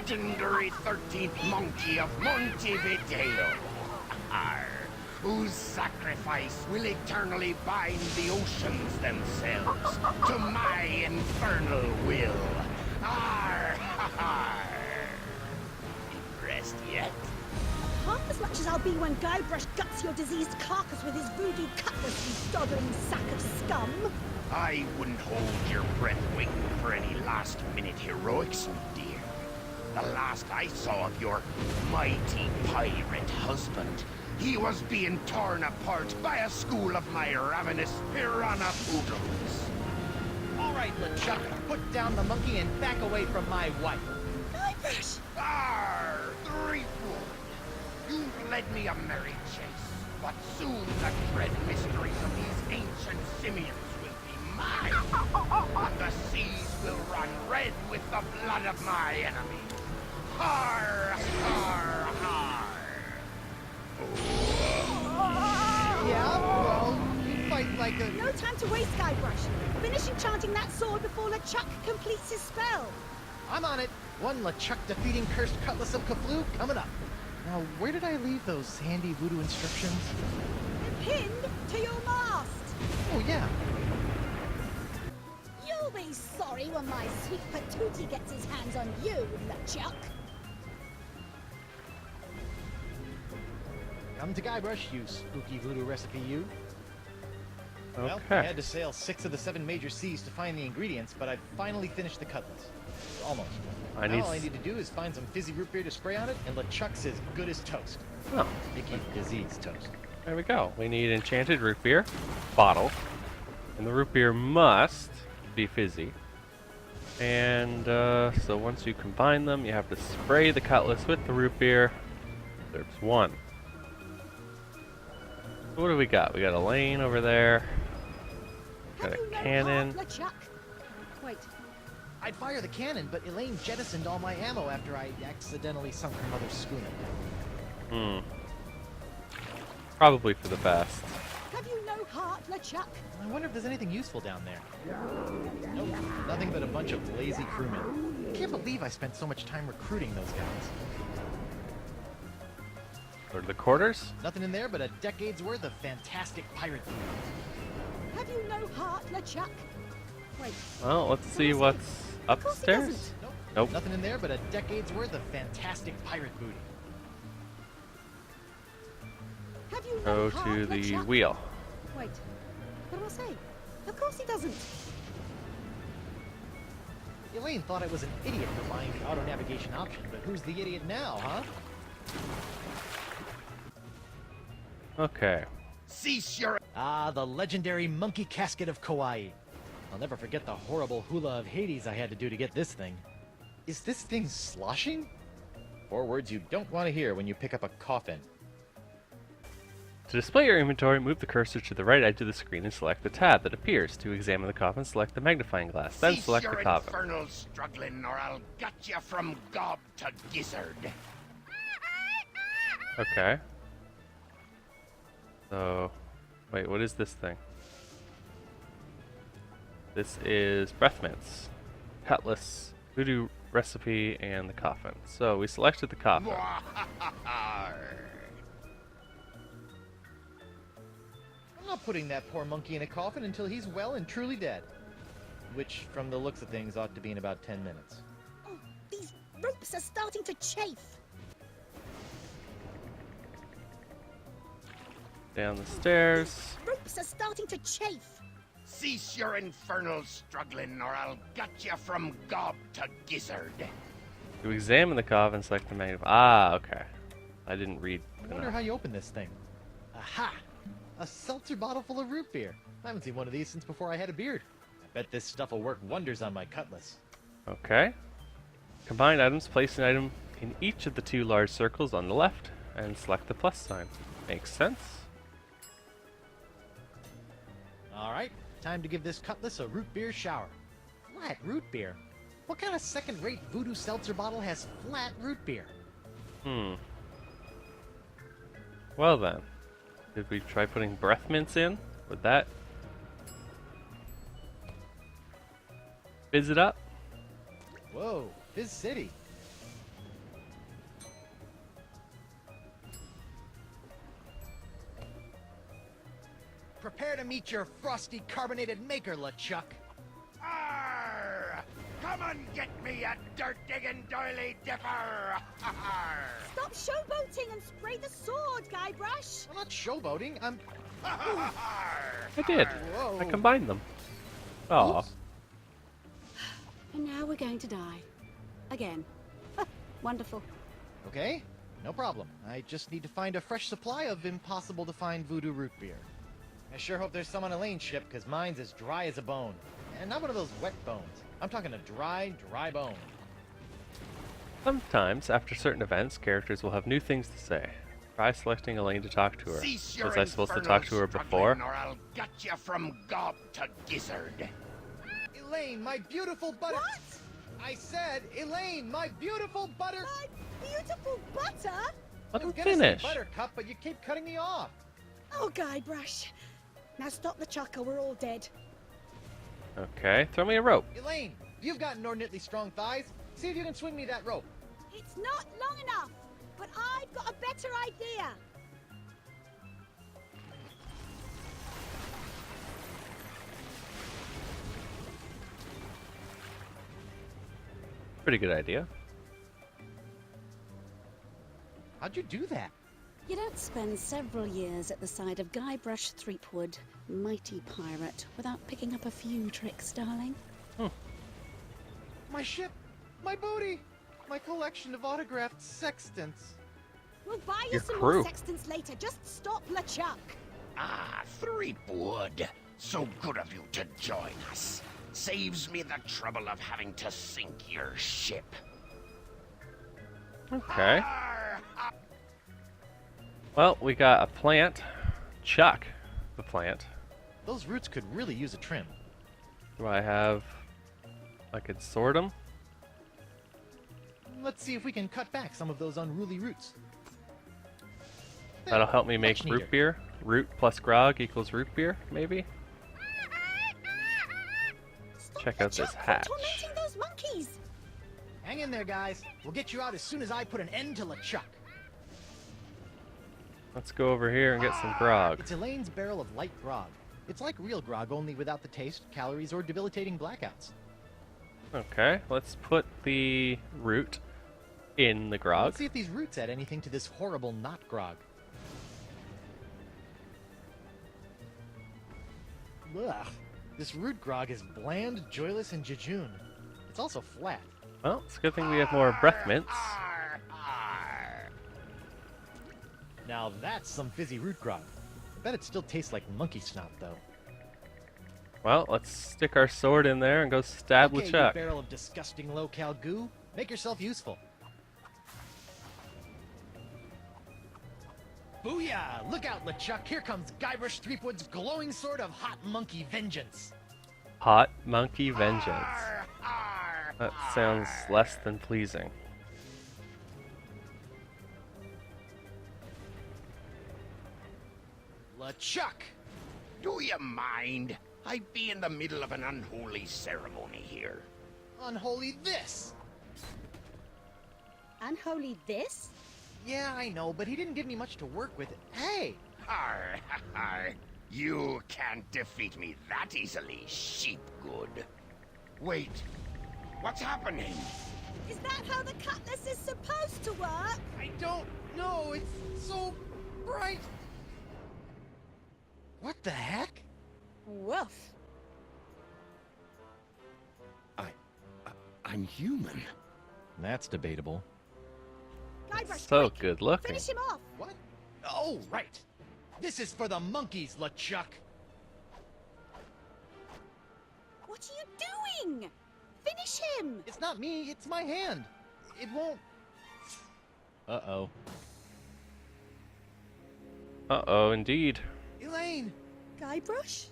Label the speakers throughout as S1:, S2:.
S1: legendary 13th monkey of Montevideo. Arr, whose sacrifice will eternally bind the oceans themselves to my infernal will. Arr, ha, impressed yet?
S2: Half as much as I'll be when Guybrush guts your diseased carcass with his voodoo cutlass, you doddering sack of scum.
S1: I wouldn't hold your breath waiting for any last-minute heroics, me dear. The last I saw of your mighty pirate husband, he was being torn apart by a school of my ravenous piranha poodles.
S3: All right, LeChuck, put down the monkey and back away from my wife.
S2: Guybrush!
S1: Arr, Threepwood! You've led me a merry chase, but soon the dread mysteries of these ancient simians will be mine, and the seas will run red with the blood of my enemy. Har, har, har!
S3: Yeah, well, you fight like a...
S2: No time to waste, Guybrush. Finish enchanting that sword before LeChuck completes his spell.
S3: I'm on it. One LeChuck defeating cursed cutlass of Kaflu coming up. Now, where did I leave those handy voodoo instructions?
S2: Pinned to your mast.
S3: Oh, yeah.
S2: You'll be sorry when my sweet patootie gets his hands on you, LeChuck.
S3: Come to Guybrush, you spooky voodoo recipe, you.
S4: Okay.
S3: Well, I had to sail 6 of the 7 major seas to find the ingredients, but I've finally finished the cutlass. Almost. Now all I need to do is find some fizzy root beer to spray on it, and LeChuck's as good as toast.
S4: Oh,
S3: Mickey disease toast.
S4: there we go. We need enchanted root beer bottle, and the root beer must be fizzy. And so once you combine them, you have to spray the cutlass with the root beer. There's one. What do we got? We got a lane over there. Got a cannon.
S2: LeChuck? Wait,
S3: I'd fire the cannon, but Elaine jettisoned all my ammo after I accidentally sunk her mother's schooner.
S4: Probably for the best.
S2: have you no heart, LeChuck?
S3: I wonder if there's anything useful down there. Nope, nothing but a bunch of lazy crewmen. I can't believe I spent so much time recruiting those guys.
S4: Go to the quarters.
S3: Nothing in there but a decade's worth of fantastic pirate food.
S2: Have you no heart, LeChuck? Wait,
S4: Well, let's see what's
S2: of course he
S4: upstairs.
S2: doesn't.
S4: Nope.
S3: Nothing in there but a decade's worth of fantastic pirate booty.
S2: Have you no
S4: Go
S2: heart,
S4: to the
S2: LeChuck?
S4: wheel.
S2: Wait, what do I say? Of course he doesn't.
S3: Elaine thought I was an idiot for buying the auto navigation option, but who's the idiot now, huh?
S4: Okay.
S1: Cease your...
S3: Ah, the legendary monkey casket of Kauai. I'll never forget the horrible hula of Hades I had to do to get this thing. Is this thing sloshing? 4 words you don't want to hear when you pick up a coffin.
S4: To display your inventory, move the cursor to the right edge of the screen and select the tab that appears. To examine the coffin, select the magnifying glass, then
S1: Cease
S4: select
S1: your
S4: the coffin.
S1: infernal struggling, or I'll gut you from gob to gizzard.
S4: Okay. So, wait, what is this thing? This is breath mints, cutlass, voodoo recipe, and the coffin. So we selected the coffin.
S3: I'm not putting that poor monkey in a coffin until he's well and truly dead. Which, from the looks of things, ought to be in about 10 minutes.
S2: Oh, these ropes are starting to chafe.
S4: Down the stairs.
S2: Ropes are starting to chafe.
S1: Cease your infernal struggling, or I'll gut you from gob to gizzard.
S4: To examine the coffin, select the magnifying. Ah, okay. I didn't read
S3: I wonder
S4: enough.
S3: how you open this thing. Aha! A seltzer bottle full of root beer. I haven't seen one of these since before I had a beard. I bet this stuff will work wonders on my cutlass.
S4: Okay. Combine items, place an item in each of the 2 large circles on the left, and select the plus sign. Makes sense.
S3: Alright, time to give this cutlass a root beer shower. Flat root beer? What kind of second-rate voodoo seltzer bottle has flat root beer?
S4: Well then. Did we try putting breath mints in? Would that fizz it up?
S3: Whoa, Fizz City. prepare to meet your frosty carbonated maker, LeChuck.
S1: Arr! Come and get me, a dirt-digging doily dipper! Arr!
S2: Stop showboating and spray the sword, Guybrush.
S3: I'm not showboating. I'm.
S4: I did.
S3: Whoa.
S4: I combined them. Oh,
S3: Oops.
S2: And now we're going to die. Again. Wonderful.
S3: Okay, no problem. I just need to find a fresh supply of impossible to find voodoo root beer. I sure hope there's some on Elaine's ship, because mine's as dry as a bone. And not one of those wet bones. I'm talking a dry, dry bone.
S4: sometimes after certain events, characters will have new things to say. Try selecting Elaine to talk to her.
S1: Cease your
S4: Was I supposed to
S1: infernal
S4: talk to her
S1: struggling,
S4: before?
S1: Or I'll gut you from gob to gizzard.
S3: Elaine, my beautiful butter.
S2: What?
S3: I said, Elaine, my beautiful butter.
S2: My beautiful butter?
S4: Let
S3: I
S4: him
S3: was gonna say
S4: finish.
S3: Buttercup, but you keep cutting me off.
S2: Oh, Guybrush. Now stop the chuck or we're all dead.
S4: Okay, throw me a rope.
S3: Elaine, you've got inordinately strong thighs. See if you can swing me that rope.
S2: It's not long enough, but I've got a better idea.
S4: Pretty good idea.
S3: How'd you do that?
S2: You don't spend several years at the side of Guybrush Threepwood, mighty pirate, without picking up a few tricks, darling.
S3: My ship, my booty, my collection of autographed sextants.
S2: We'll buy you
S4: Your
S2: some
S4: crew.
S2: more sextants later. Just stop LeChuck.
S1: Ah, Threepwood. So good of you to join us. Saves me the trouble of having to sink your ship.
S4: Okay.
S1: Arr!
S4: Well, we got a plant. Chuck the plant.
S3: Those roots could really use a trim.
S4: Do I have... I could sort them?
S3: Let's see if we can cut back some of those unruly roots.
S4: That'll help me make
S3: Much neater.
S4: root beer. Root plus grog equals root beer, maybe?
S2: Stop
S4: Check out this
S2: LeChuck from
S4: hatch.
S2: tormenting those monkeys.
S3: Hang in there, guys. We'll get you out as soon as I put an end to LeChuck.
S4: Let's go over here and get some grog.
S3: It's Elaine's barrel of light grog. It's like real grog, only without the taste, calories, or debilitating blackouts.
S4: Okay, let's put the root in the grog.
S3: Let's see if these roots add anything to this horrible not grog. Ugh. This root grog is bland, joyless, and jejune. It's also flat.
S4: Well, it's a good thing we have more breath mints.
S1: Arr, arr.
S3: Now that's some fizzy root grog. I bet it still tastes like monkey snot, though.
S4: Well, let's stick our sword in there and go stab
S3: Okay, you
S4: LeChuck.
S3: barrel of disgusting low-cal goo. Make yourself useful. Booyah! Look out, LeChuck! Here comes Guybrush Threepwood's glowing sword of hot monkey vengeance.
S4: Hot monkey vengeance.
S1: Arr, arr,
S4: That sounds less than pleasing.
S3: LeChuck!
S1: Do you mind? I'd be in the middle of an unholy ceremony here.
S3: Unholy this!
S2: Unholy this?
S3: Yeah, I know, but he didn't give me much to work with. Hey!
S1: Arr, arr. You can't defeat me that easily, sheepgood. Wait, what's happening?
S2: Is that how the cutlass is supposed to work?
S3: I don't know, it's so bright. What the heck?
S2: Woof.
S1: I'm human.
S3: That's debatable.
S2: Guybrush,
S4: So
S2: quick.
S4: good looking.
S2: Finish him off.
S3: What? Oh, right. This is for the monkeys, LeChuck.
S2: What are you doing? Finish him.
S3: It's not me, it's my hand. It won't. Uh-oh.
S4: Uh-oh, indeed.
S3: Elaine!
S2: Guybrush?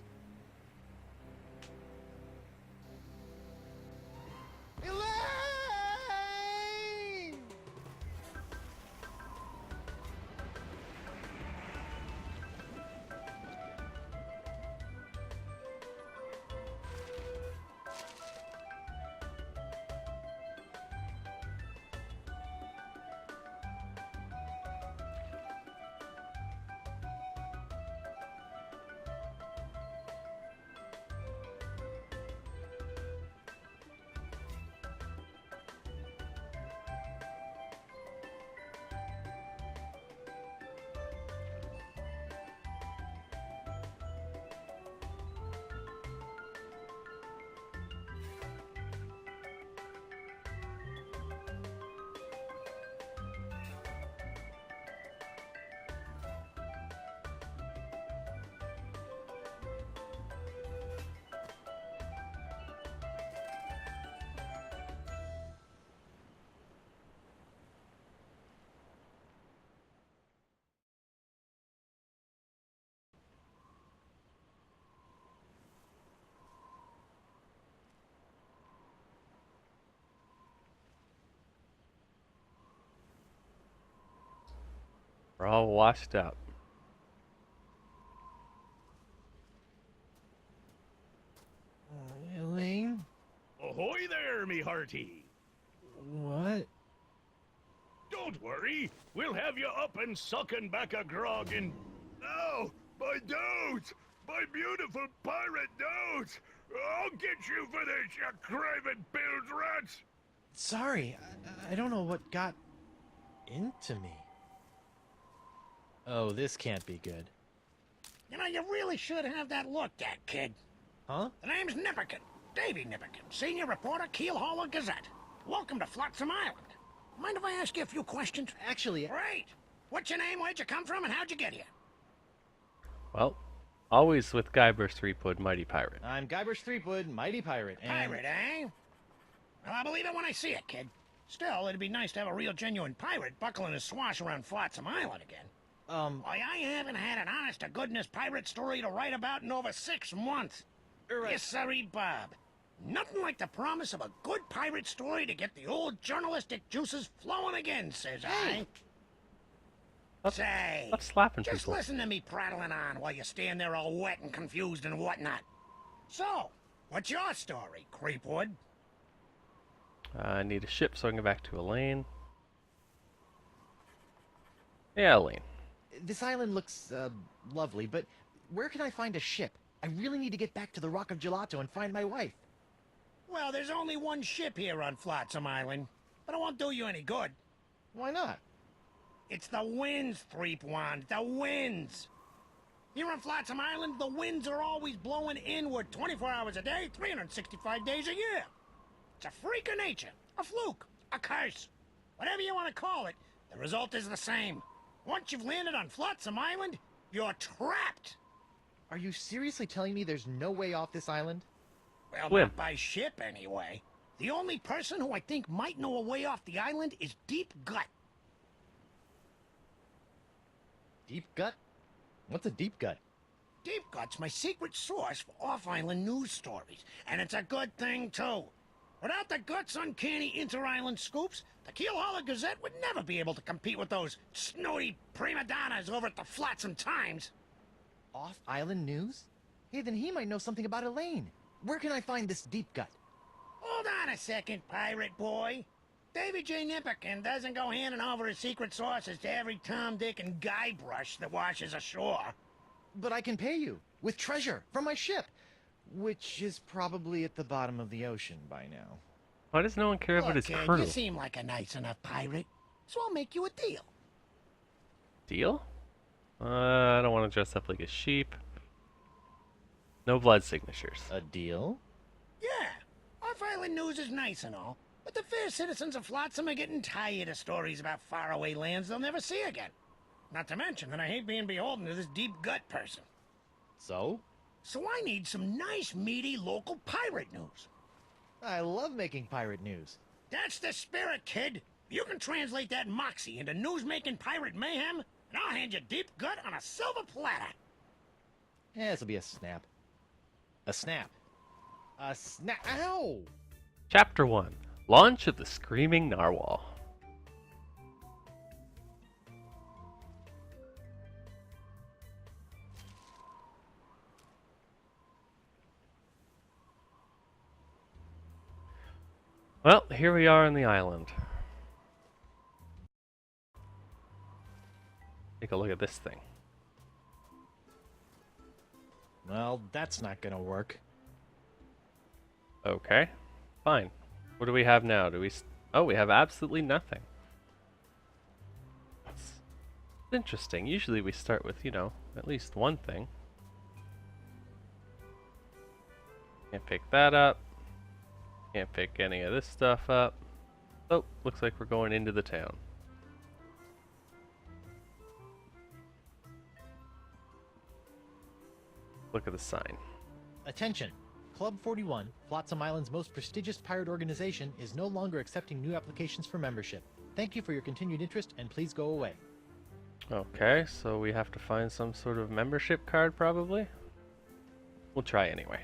S3: Elaine!
S4: We're all washed up.
S3: Elaine?
S5: Ahoy there, me hearty!
S3: What?
S5: Don't worry, we'll have you up and sucking back a grog in... Oh, my dote! My beautiful pirate dote! I'll get you for this, you craven billed rat!
S3: Sorry, I don't know what got into me. Oh, this can't be good.
S1: You know, you really should have that looked at, kid.
S3: Huh?
S1: The name's Nipperkin. Davy Nipperkin, senior reporter, Keel Hauler Gazette. Welcome to Flotsam Island. Mind if I ask you a few questions?
S3: Actually,
S1: Great. What's your name, where'd you come from, and how'd you get here?
S4: Well, always with Guybrush Threepwood, Mighty Pirate.
S3: I'm Guybrush Threepwood, Mighty Pirate, and...
S1: Pirate, eh? Well, I believe it when I see it, kid. Still, it'd be nice to have a real genuine pirate buckling his swash around Flotsam Island again. Why, I haven't had an honest-to-goodness pirate story to write about in over 6 months.
S3: Right.
S1: Yes, sirree, Bob. Nothing like the promise of a good pirate story to get the old journalistic juices flowing again, says I. Say,
S4: Stop slapping
S1: just
S4: people.
S1: listen to me prattling on while you stand there all wet and confused and whatnot. So, what's your story, Creepwood?
S4: I need a ship so I can get back to Elaine. Yeah, Elaine.
S3: This island looks, lovely, but where can I find a ship? I really need to get back to the Rock of Gelato and find my wife.
S1: Well, there's only one ship here on Flotsam Island, but it won't do you any good.
S3: Why not?
S1: It's the winds, Threepwand, the winds. Here on Flotsam Island, the winds are always blowing inward 24 hours a day, 365 days a year. It's a freak of nature, a fluke, a curse. Whatever you want to call it, the result is the same. Once you've landed on Flotsam Island, you're trapped.
S3: Are you seriously telling me there's no way off this island?
S1: Well,
S4: Swim.
S1: not by ship, anyway. The only person who I think might know a way off the island is Deep Gut.
S3: Deep gut? What's a deep gut?
S1: Deep Gut's my secret source for off-island news stories, and it's a good thing, too. Without the Gut's uncanny inter-island scoops, the Keel Hauler Gazette would never be able to compete with those snooty prima donnas over at the Flotsam Times.
S3: Off-island news? Hey, then he might know something about Elaine. Where can I find this deep gut?
S1: Hold on a second, pirate boy. Davy J. Nipperkin doesn't go handing over his secret sources to every Tom, Dick, and Guybrush that washes ashore.
S3: But I can pay you with treasure from my ship, which is probably at the bottom of the ocean by now.
S4: Why does no one care about
S1: Look,
S4: his
S1: kid,
S4: crew?
S1: you seem like a nice enough pirate, so I'll make you a deal.
S4: Deal? I don't want to dress up like a sheep. No blood signatures.
S3: A deal?
S1: Yeah, off-island news is nice and all, but the fair citizens of Flotsam are getting tired of stories about faraway lands they'll never see again. Not to mention that I hate being beholden to this Deep Gut person.
S3: So?
S1: So I need some nice, meaty, local pirate news.
S3: I love making pirate news.
S1: That's the spirit, kid. You can translate that moxie into news-making pirate mayhem, and I'll hand you Deep Gut on a silver platter.
S3: Yeah, this'll be a snap. A snap. A snap. Ow!
S4: Chapter 1. Launch of the Screaming Narwhal. Well, here we are on the island. Take a look at this thing.
S3: Well, that's not gonna work.
S4: Okay, fine. What do we have now? Oh, we have absolutely nothing. That's interesting. Usually we start with, at least one thing. Can't pick that up. Can't pick any of this stuff up. Oh, looks like we're going into the town. Look at the sign.
S3: Attention! Club 41, Flotsam Island's most prestigious pirate organization, is no longer accepting new applications for membership. Thank you for your continued interest, and please go away.
S4: Okay, so we have to find some sort of membership card, probably? We'll try anyway.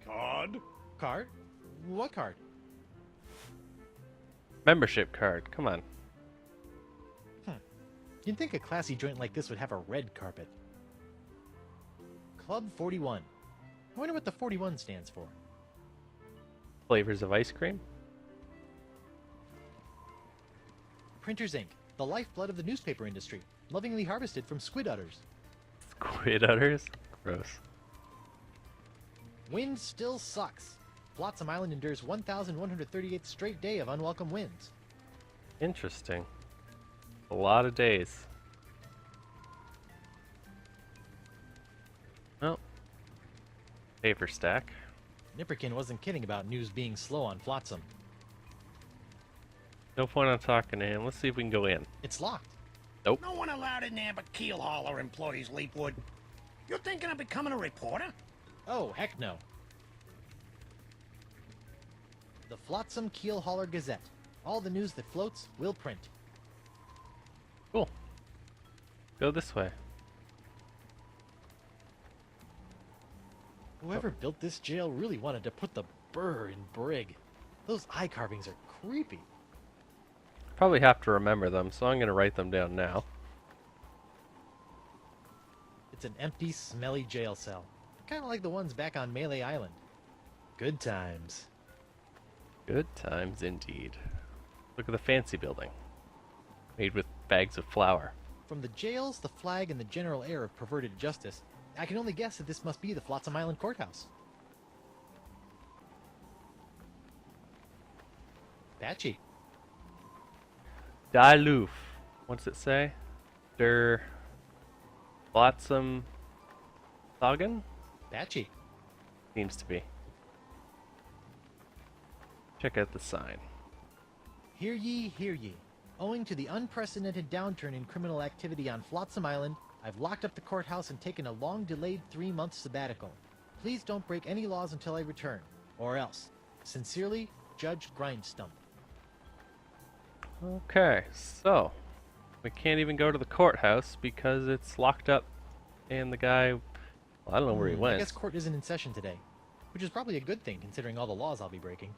S5: Cod?
S3: Card? What card?
S4: Membership card, come on.
S3: You'd think a classy joint like this would have a red carpet. Club 41. I wonder what the 41 stands for.
S4: Flavors of ice cream?
S3: Printer's ink, the lifeblood of the newspaper industry, lovingly harvested from squid udders.
S4: Squid udders? Gross.
S3: Wind still sucks. Flotsam Island endures 1,138th straight day of unwelcome winds.
S4: Interesting. A lot of days. Oh. Paper stack.
S3: Nipperkin wasn't kidding about news being slow on Flotsam.
S4: No point on talking to him. Let's see if we can go in.
S3: It's locked.
S4: Nope.
S1: No one allowed in there but keel hauler employees, Leapwood. You thinking of becoming a reporter?
S3: Oh, heck no. The Flotsam Keel Hauler Gazette. All the news that floats, will print.
S4: Cool. Go this way.
S3: Whoever built this jail really wanted to put the burr in Brig. Those eye carvings are creepy.
S4: Probably have to remember them, so I'm going to write them down now.
S3: It's an empty, smelly jail cell. Kind of like the ones back on Melee Island. Good times.
S4: Good times indeed. Look at the fancy building. Made with bags of flour.
S3: From the jails, the flag, and the general air of perverted justice, I can only guess that this must be the Flotsam Island Courthouse. Patchy.
S4: Diloof. What's it say? Der Flotsam Sagen?
S3: Patchy.
S4: Seems to be. Check out the sign.
S3: Hear ye, hear ye. Owing to the unprecedented downturn in criminal activity on Flotsam Island, I've locked up the courthouse and taken a long-delayed 3-month sabbatical. Please don't break any laws until I return, or else. Sincerely, Judge Grindstump.
S4: Okay, so we can't even go to the courthouse because it's locked up and the guy, well, I don't know where he went.
S3: I guess court isn't in session today, which is probably a good thing considering all the laws I'll be breaking.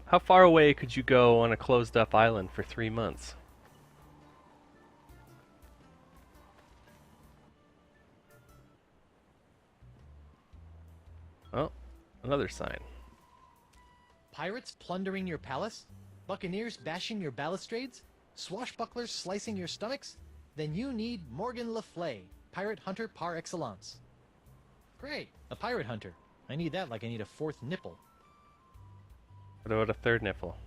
S4: How far away could you go on a closed up island for 3 months? Oh, another sign.
S3: Pirates plundering your palace? Buccaneers bashing your balustrades? Swashbucklers slicing your stomachs? Then you need Morgan Le Flay, pirate hunter par excellence. Great, a pirate hunter. I need that like I need a 4th nipple.
S4: What about a 3rd nipple?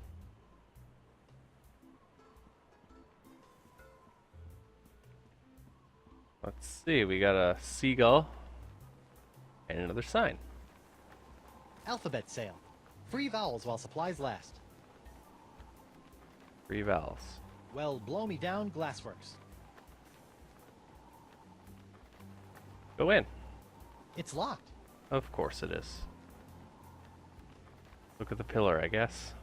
S4: Let's see, we got a seagull and another sign.
S3: Alphabet sale. Free vowels while supplies last.
S4: 3 vowels.
S3: Well, blow me down, Glassworks.
S4: Go in.
S3: It's locked.
S4: Of course it is. Look at the pillar, I guess.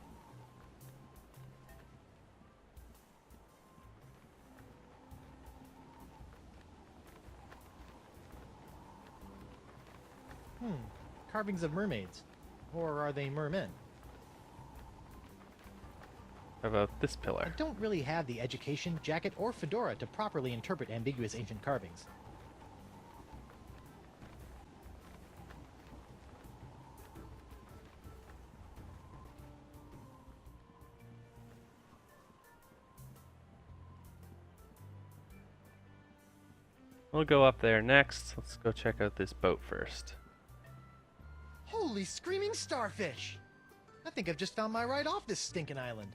S3: Carvings of mermaids. Or are they mermen?
S4: How about this
S3: I
S4: pillar?
S3: don't really have the education, jacket, or fedora to properly interpret ambiguous ancient carvings.
S4: We'll go up there next. Let's go check out this boat first.
S3: Holy screaming starfish! I think I've just found my ride off this stinking island.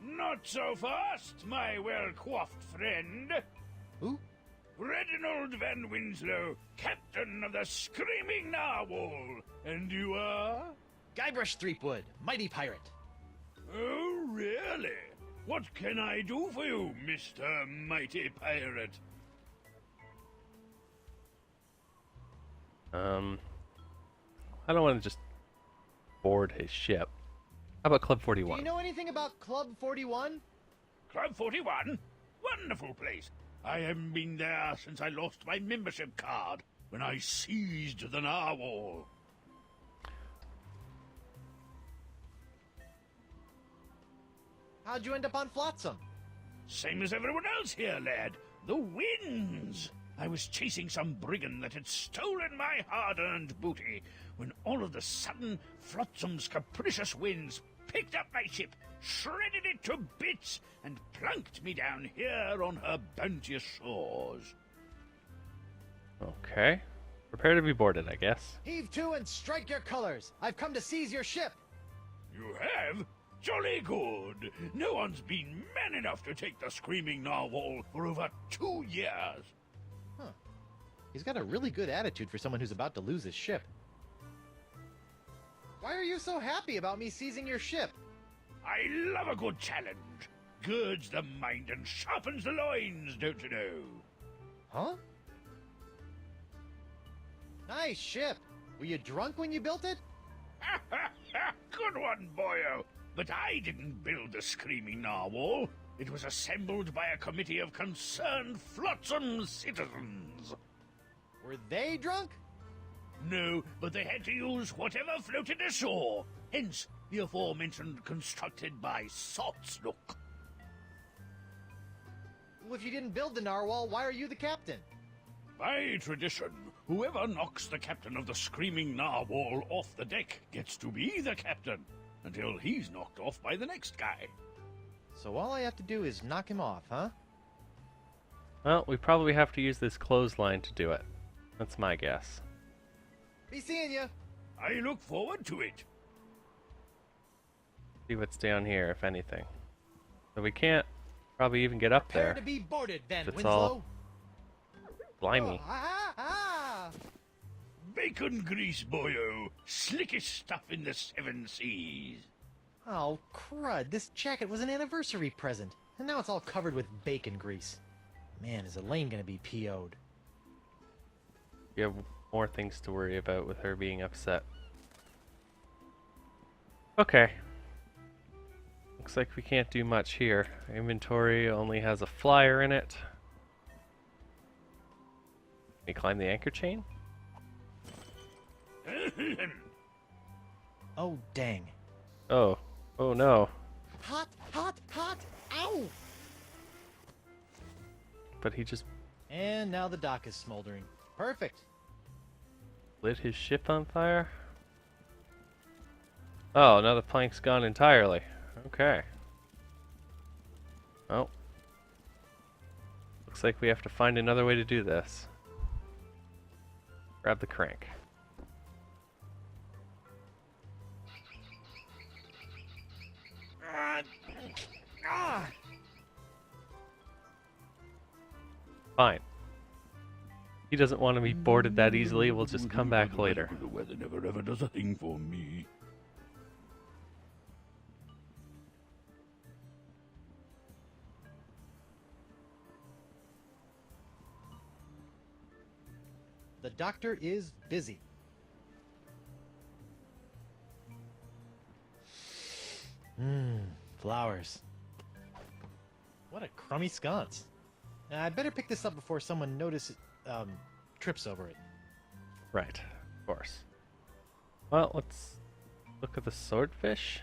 S5: Not so fast, my well-coiffed friend.
S3: Who?
S5: Reginald Van Winslow, captain of the Screaming Narwhal. And you are?
S3: Guybrush Threepwood, mighty pirate.
S5: Oh, really? What can I do for you, Mr. Mighty Pirate?
S4: I don't want to just board his ship. How about Club
S3: Do
S4: 41?
S3: you know anything about Club 41?
S5: Club 41? Wonderful place. I haven't been there since I lost my membership card when I seized the narwhal.
S3: How'd you end up on Flotsam?
S5: Same as everyone else here, lad. The winds! I was chasing some brigand that had stolen my hard-earned booty, when all of a sudden, Flotsam's capricious winds picked up my ship, shredded it to bits, and plunked me down here on her bounteous shores.
S4: Okay. Prepare to be boarded, I guess.
S3: Heave to and strike your colors. I've come to seize your ship.
S5: You have? Jolly good. No one's been man enough to take the Screaming Narwhal for over 2 years.
S3: He's got a really good attitude for someone who's about to lose his ship. Why are you so happy about me seizing your ship?
S5: I love a good challenge. Girds the mind and sharpens the loins, don't you know?
S3: Huh? Nice ship. Were you drunk when you built it?
S5: Good one, boyo. But I didn't build the Screaming Narwhal. It was assembled by a committee of concerned Flotsam citizens.
S3: Were they drunk?
S5: No, but they had to use whatever floated ashore. Hence, the aforementioned constructed by Saltsnook.
S3: Well, if you didn't build the narwhal, why are you the captain?
S5: By tradition, whoever knocks the captain of the Screaming Narwhal off the deck gets to be the captain, until he's knocked off by the next guy.
S3: So all I have to do is knock him off, huh?
S4: Well, we probably have to use this clothesline to do it. That's my guess.
S3: Be seeing you.
S5: I look forward to it.
S4: See what's down here, if anything. So we can't probably even get up
S3: Prepare
S4: there.
S3: to be boarded, Van
S4: It's
S3: Winslow.
S4: all blimey.
S3: Oh, ah.
S5: Bacon grease, boyo. Slickest stuff in the 7 seas.
S3: Oh, crud. This jacket was an anniversary present, and now it's all covered with bacon grease. Man, is Elaine gonna be PO'd.
S4: You have more things to worry about with her being upset. Okay. Looks like we can't do much here. Inventory only has a flyer in it. Can we climb the anchor chain?
S3: Oh, dang.
S4: Oh. Oh no.
S3: Hot, hot, hot! Ow!
S4: But he just
S3: And now the dock is smoldering. Perfect.
S4: lit his ship on fire? Oh, now the plank's gone entirely. Okay. Oh. Looks like we have to find another way to do this. Grab the crank. Fine. He doesn't want to be boarded that easily. We'll just come back later.
S5: The weather never ever does a thing for me.
S3: The doctor is busy. Flowers. What a crummy sconce. I'd better pick this up before someone trips over it.
S4: Right, of course. Well, let's look at the swordfish.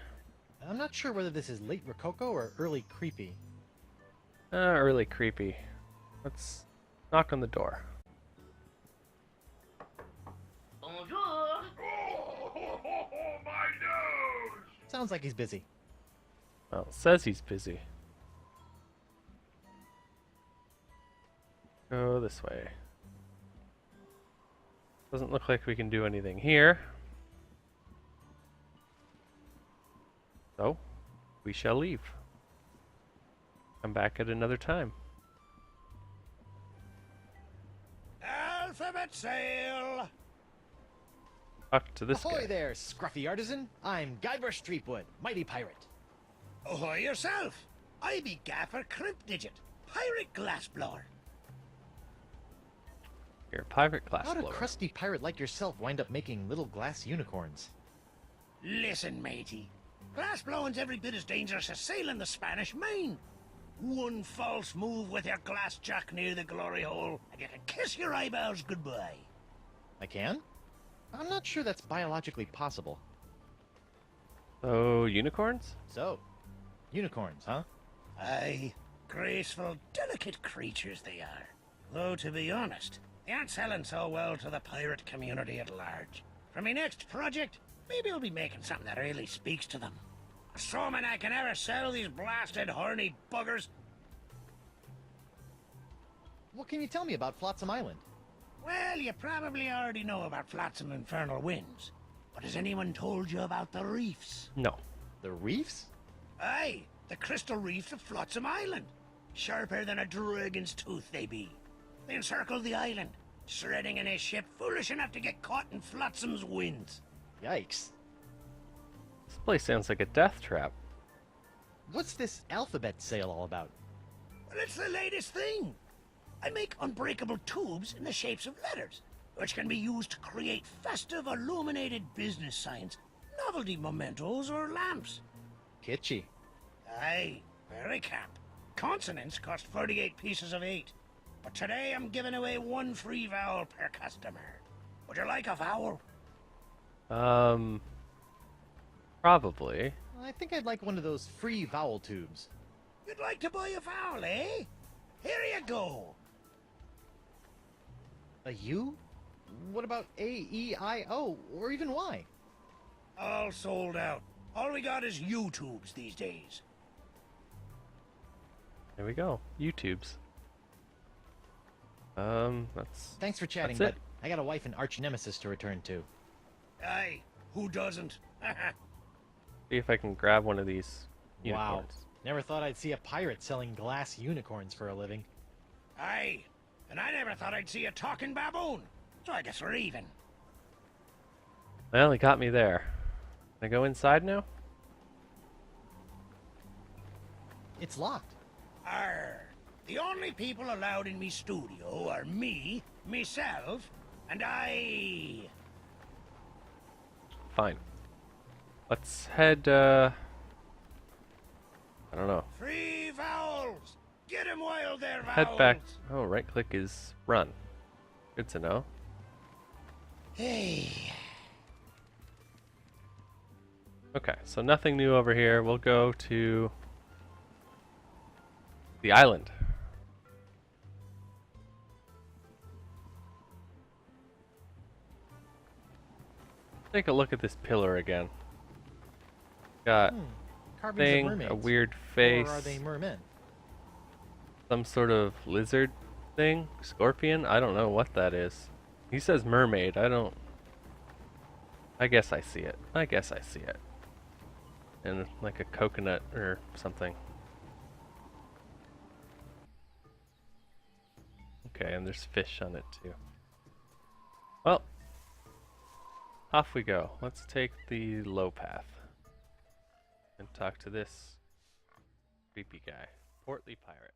S3: I'm not sure whether this is late Rococo or early creepy.
S4: Early creepy. Let's knock on the door.
S5: Oh, my nose!
S3: Sounds like he's busy.
S4: Well, it says he's busy. Go this way. Doesn't look like we can do anything here. So, we shall leave. Come back at another time.
S1: Alphabet sail!
S4: Talk to this
S3: Ahoy
S4: guy.
S3: there, scruffy artisan. I'm Guybrush Threepwood, mighty pirate.
S1: Ahoy yourself! I be Gaffer Crimpdigit, pirate glassblower.
S4: You're a pirate glass
S3: How'd a
S4: blower.
S3: crusty pirate like yourself wind up making little glass unicorns?
S1: Listen, matey. Glassblowing's every bit as dangerous as sailing the Spanish Main. One false move with your glass jack near the glory hole, and you can kiss your eyebrows goodbye.
S3: I can? I'm not sure that's biologically possible.
S4: Oh, unicorns?
S3: So, unicorns, huh?
S1: Aye. Graceful, delicate creatures they are. Though, to be honest, they aren't selling so well to the pirate community at large. For my next project, maybe I'll be making something that really speaks to them. Assuming I can ever sell these blasted horny buggers.
S3: What can you tell me about Flotsam Island?
S1: Well, you probably already know about Flotsam Infernal Winds. But has anyone told you about the reefs?
S4: No.
S3: The reefs?
S1: Aye, the crystal reefs of Flotsam Island. Sharper than a dragon's tooth they be. They encircle the island, shredding in a ship foolish enough to get caught in Flotsam's winds.
S3: Yikes.
S4: This place sounds like a death trap.
S3: What's this alphabet sale all about?
S1: Well, it's the latest thing. I make unbreakable tubes in the shapes of letters, which can be used to create festive, illuminated business signs, novelty mementos, or lamps.
S3: Kitschy.
S1: Aye, very camp. Consonants cost 48 pieces of 8. But today I'm giving away 1 free vowel per customer. Would you like a vowel?
S4: Probably.
S3: I think I'd like one of those free vowel tubes.
S1: You'd like to buy a vowel, eh? Here you go.
S3: A U? What about A, E, I, O, or even Y?
S1: All sold out. All we got is U-tubes these days.
S4: There we go. YouTubes. That's...
S3: Thanks for chatting,
S4: That's
S3: but
S4: it.
S3: I got a wife and arch nemesis to return to.
S1: Aye, who doesn't?
S4: See if I can grab one of these
S3: Wow.
S4: unicorns.
S3: Never thought I'd see a pirate selling glass unicorns for a living.
S1: Aye, and I never thought I'd see a talking baboon. So I guess we're even.
S4: Well, he got me there. Can I go inside now?
S3: It's locked.
S1: Arr. The only people allowed in me studio are me, myself, and I.
S4: Fine. Let's head, I don't know.
S1: Free vowels! Get 'em while they're vowels!
S4: Head back. Oh, right click is run. Good to know.
S1: Hey.
S4: Okay, so nothing new over here. We'll go to the island. Take a look at this pillar again. Got
S3: Carvings
S4: thing,
S3: of mermaids.
S4: a weird face,
S3: Or are they mermen?
S4: some sort of lizard thing, scorpion. I don't know what that is. He says mermaid. I guess I see it. I guess I see it. And like a coconut or something. Okay, and there's fish on it too. Well, off we go. Let's take the low path and talk to this creepy guy, portly pirate.